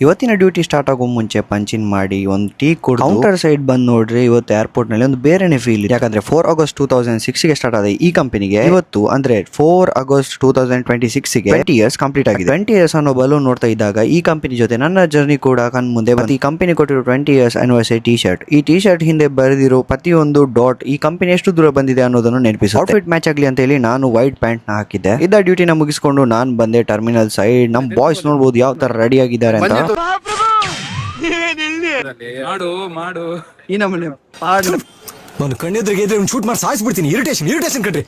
ಇವತ್ತಿನ duty start ಆಗೋ ಮುಂಚೆ ಪಂಚಿನ್ ಮಾಡಿ ಒಂದು ಟೀ ಕುಡಿದು ಕೌಂಟರ್ ಸೈಡ್ ಬಂದು ನೋಡ್ರಿ ಇವತ್ತು ಏರ್ಪೋರ್ಟ್ ನಲ್ಲಿ ಒಂದು ಬೇರೆನೆ ಫೀಲ್ ಇದೆ. ಯಾಕಂದ್ರೆ 4 ಆಗಸ್ಟ್ 2006 ಗೆ ಸ್ಟಾರ್ಟ್ ಆದ ಈ ಕಂಪನಿಗೆ ಇವತ್ತು ಅಂದ್ರೆ 4 ಆಗಸ್ಟ್ 2026 ಗೆ 20 ಇಯರ್ಸ್ ಕಂಪ್ಲೀಟ್ ಆಗಿದೆ. 20 ಇಯರ್ಸ್ ಅನ್ನೋ ಬಲೂನ್ ನೋಡ್ತಾ ಇದ್ದಾಗ ಈ ಕಂಪನಿ ಜೊತೆ ನನ್ನ ಜರ್ನಿ ಕೂಡ ಕಣ್ ಮುಂದೆ ಬಂತು. ಈ ಕಂಪನಿ ಕೊಟ್ಟಿರೋ 20 ಇಯರ್ಸ್ ಆನಿವರ್ಸರಿ ಟಿ ಶರ್ಟ್. ಈ ಟಿ ಶರ್ಟ್ ಹಿಂದೆ ಬರೆದಿರೋ ಪ್ರತಿಯೊಂದು ಡಾಟ್ ಈ ಕಂಪನಿ ಎಷ್ಟು ದೂರ ಬಂದಿದೆ ಅನ್ನೋದನ್ನು ನೆನಪಿಸುತ್ತೆ. ಔಟ್ಫಿಟ್ ಮ್ಯಾಚ್ ಆಗಲಿ ಅಂತ ಹೇಳಿ ನಾನು ವೈಟ್ ಪ್ಯಾಂಟ್ ನ ಹಾಕಿದ್ದೆ. ಇದ್ದ ಡ್ಯೂಟಿನ ಮುಗಿಸ್ಕೊಂಡು ನಾನು ಬಂದೆ ಟರ್ಮಿನಲ್ ಸೈಡ್. ನಮ್ ಬಾಯ್ಸ್ ನೋಡ್ಬೋದು ಯಾವ ತರ ರೆಡಿ ಆಗಿದ್ದಾರೆ ಅಂತ. ಮಾಡು ಈ ನಮ್ಮನೆ ಪಾಡ್ ನಾನು ಕಣ್ಣೆದ್ರಿಗೆ ಇದ್ರೆ ಒಂದು ಶೂಟ್ ಮಾಡಿ ಸಾಯಿಸ್ಬಿಡ್ತೀನಿ. ಇರಿಟೇಷನ್ ಕಟ್ರಿ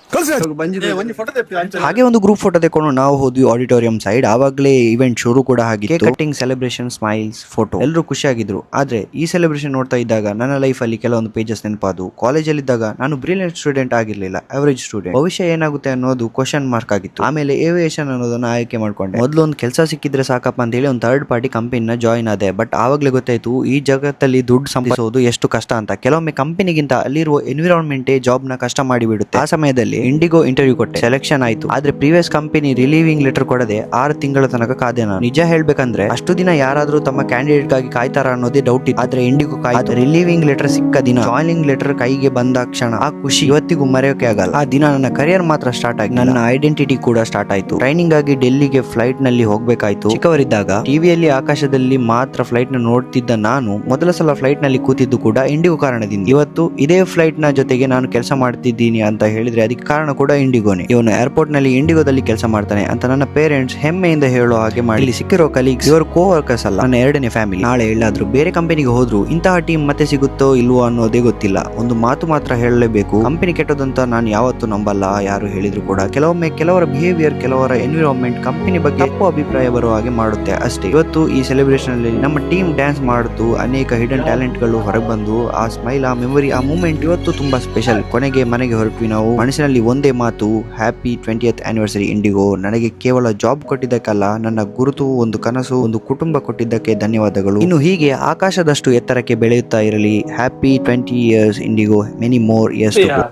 ಹಾಗೆ ಒಂದು ಗ್ರೂಪ್ ಫೋಟೋ ತೆಕೊಂಡು ನಾವು ಹೋದ್ವಿ ಆಡಿಟೋರಿಯಂ ಸೈಡ್. ಆವಾಗಲೇ ಇವೆಂಟ್ ಶುರು ಕೂಡ ಆಗಿದೆ. ಕಟಿಂಗ್, ಸೆಲೆಬ್ರೇಷನ್, ಸ್ಮೈಲ್ಸ್, ಫೋಟೋ ಎಲ್ಲರೂ ಖುಷಿಯಾಗಿದ್ರು. ಆದ್ರೆ ಈ ಸೆಲೆಬ್ರೇಷನ್ ನೋಡ್ತಾ ಇದ್ದಾಗ ನನ್ನ ಲೈಫ್ ಅಲ್ಲಿ ಕೆಲವೊಂದು ಪೇಜಸ್ ನೆನಪಾದವು. ಕಾಲೇಜಲ್ಲಿ ಇದ್ದಾಗ ನಾನು ಬ್ರಿಲಿಯಂಟ್ ಸ್ಟೂಡೆಂಟ್ ಆಗಿರ್ಲಿಲ್ಲ, ಅವರೇಜ್ ಸ್ಟೂಡೆಂಟ್. ಭವಿಷ್ಯ ಏನಾಗುತ್ತೆ ಅನ್ನೋದು ಕ್ವಶನ್ ಮಾರ್ಕ್ ಆಗಿತ್ತು. ಆಮೇಲೆ ಏವಿಯೇಷನ್ ಅನ್ನೋದನ್ನ ಆಯ್ಕೆ ಮಾಡ್ಕೊಂಡೆ. ಮೊದಲು ಒಂದು ಕೆಲಸ ಸಿಕ್ಕಿದ್ರೆ ಸಾಕಪ್ಪ ಅಂತ ಹೇಳಿ ಒಂದು ಥರ್ಡ್ ಪಾರ್ಟಿ ಕಂಪನಿನ ಜಾಯಿನ್ ಆದೆ. ಬಟ್ ಆವಾಗಲೇ ಗೊತ್ತಾಯ್ತು ಈ ಜಗತ್ತಲ್ಲಿ ದುಡ್ಡು ಸಂಪಾದಿಸೋದು ಎಷ್ಟು ಕಷ್ಟ ಅಂತ. ಕೆಲವೊಮ್ಮೆ ಕಂಪನಿಗಿಂತ ಅಲ್ಲಿರುವ ಎನ್ವಿರಾನ್ಮೆಂಟ್ ಜಾಬ್ ನ ಕಷ್ಟ ಮಾಡಿಬಿಡುತ್ತೆ. ಆ ಸಮಯದಲ್ಲಿ ಇಂಡಿಗೋ ಇಂಟರ್ವ್ಯೂ ಕೊಟ್ಟೆ, ಸೆಲೆಕ್ಷನ್ ಆಯ್ತು. ಆದ್ರೆ ಪ್ರೀವಿಯಸ್ ಕಂಪನಿ ರಿಲೀವಿಂಗ್ ಲೆಟರ್ ಕೊಡದೆ 6 ತಿಂಗಳ ತನಕ ಕಾದೆ ನಾನು. ನಿಜ ಹೇಳ್ಬೇಕಂದ್ರೆ ಅಷ್ಟು ದಿನ ಯಾರಾದ್ರೂ ತಮ್ಮ ಕ್ಯಾಂಡಿಡೇಟ್ ಗಾಗಿ ಕಾಯ್ತಾರ ಅನ್ನೋದೇ ಡೌಟ್ ಇತ್ತು. ಆದ್ರೆ ಇಂಡಿಗೋ ಕಾಯ್ತು. ರಿಲೀವಿಂಗ್ ಲೆಟರ್ ಸಿಕ್ಕ ದಿನ, ಜಾಯ್ನಿಂಗ್ ಲೆಟರ್ ಕೈಗೆ ಬಂದ ಕ್ಷಣ ಆ ಖುಷಿ ಇವತ್ತಿಗೂ ಮರೆಯೋಕೆ ಆಗಲ್ಲ. ಆ ದಿನ ನನ್ನ ಕರಿಯರ್ ಮಾತ್ರ ಸ್ಟಾರ್ಟ್ ಆಗಿ ನನ್ನ ಐಡೆಂಟಿಟಿ ಕೂಡ ಸ್ಟಾರ್ಟ್ ಆಯ್ತು. ಟ್ರೈನಿಂಗ್ ಆಗಿ ಡೆಲ್ಲಿಗೆ ಫ್ಲೈಟ್ ನಲ್ಲಿ ಹೋಗ್ಬೇಕಾಯ್ತು. ಚಿಕ್ಕವರಿದ್ದಾಗ ಟಿವಿಯಲ್ಲಿ ಆಕಾಶದಲ್ಲಿ ಮಾತ್ರ ಫ್ಲೈಟ್ ನ ನೋಡ್ತಿದ್ದ ನಾನು ಮೊದಲ ಸಲ ಫ್ಲೈಟ್ ನಲ್ಲಿ ಕೂತಿದ್ದು ಕೂಡ ಇಂಡಿಗೋ ಕಾರಣದಿಂದ. ಇವತ್ತು ಇದೇ ಫ್ಲೈಟ್ ನ ಜೊತೆಗೆ ನಾನು ಕೆಲಸ ಮಾಡ್ತಿದ್ದೀನಿ ಅಂತ ಹೇಳಿದ್ರೆ ಅದಕ್ಕೆ ಕಾರಣ ಕೂಡ ಇಂಡಿಗೋನೆ. ಇವನು ಏರ್ಪೋರ್ಟ್ ನಲ್ಲಿ ಇಂಡಿಗೋದಲ್ಲಿ ಕೆಲಸ ಮಾಡ್ತಾನೆ ಅಂತ ನನ್ನ ಪೇರೆಂಟ್ಸ್ ಹೆಮ್ಮೆಯಿಂದ ಹೇಳೋ ಹಾಗೆ ಮಾಡಿ. ಇಲ್ಲಿ ಸಿಕ್ಕಿರೋ ಕಲೀಗ್ಸ್ ಇವರು ಕೋ ವರ್ಕರ್ಸ್ ಅಲ್ಲ, ನನ್ನ ಎರಡನೇ ಫ್ಯಾಮಿಲಿ. ನಾಳೆ ಎಲ್ಲಾದ್ರೂ ಬೇರೆ ಕಂಪನಿಗೆ ಹೋದ್ರು ಇಂತಹ ಟೀಮ್ ಮತ್ತೆ ಸಿಗುತ್ತೋ ಇಲ್ವೋ ಅನ್ನೋದೇ ಗೊತ್ತಿಲ್ಲ. ಒಂದು ಮಾತು ಮಾತ್ರ ಹೇಳಲೇಬೇಕು, ಕಂಪನಿ ಕೆಟ್ಟದಂತ ನಾನು ಯಾವತ್ತೂ ನಂಬಲ್ಲ. ಯಾರು ಹೇಳಿದ್ರು ಕೂಡ ಕೆಲವೊಮ್ಮೆ ಕೆಲವರ ಬಿಹೇವಿಯರ್, ಕೆಲವರ ಎನ್ವಿರಾನ್ಮೆಂಟ್ ಕಂಪನಿ ಬಗ್ಗೆ ತಪ್ಪು ಅಭಿಪ್ರಾಯ ಬರುವ ಹಾಗೆ ಮಾಡುತ್ತೆ ಅಷ್ಟೇ. ಇವತ್ತು ಈ ಸೆಲೆಬ್ರೇಷನ್ ಅಲ್ಲಿ ನಮ್ಮ ಟೀಮ್ ಡ್ಯಾನ್ಸ್ ಮಾಡುತ್ತು. ಅನೇಕ ಹಿಡನ್ ಟ್ಯಾಲೆಂಟ್ ಗಳು ಹೊರಗೆ ಬಂದು ಆ ಸ್ಮೈಲ್, ಆ ಮೆಮೊರಿ, ಆ ಮೂಮೆಂಟ್ ಇವತ್ತು ತುಂಬಾ ಸ್ಪೆಷಲ್. ಕೊನೆಗೆ ಮನೆಗೆ ಹೊರಟ್ವಿ ನಾವು. ಮನಸ್ಸಿನಲ್ಲಿ ಒಂದೇ ಮಾತು, ಹ್ಯಾಪಿ 20th ಆನಿವರ್ಸರಿ ಇಂಡಿಗೋ. ನನಗೆ ಕೇವಲ ಜಾಬ್ ಕೊಟ್ಟಿದ್ದಕ್ಕಲ್ಲ, ನನ್ನ ಗುರುತು, ಒಂದು ಕನಸು, ಒಂದು ಕುಟುಂಬ ಕೊಟ್ಟಿದ್ದಕ್ಕೆ ಧನ್ಯವಾದಗಳು. ಇನ್ನು ಹೀಗೆ ಆಕಾಶದಷ್ಟು ಎತ್ತರಕ್ಕೆ ಬೆಳೆಯುತ್ತಾ ಇರಲಿ. Happy 20 years IndiGo, many more years to go.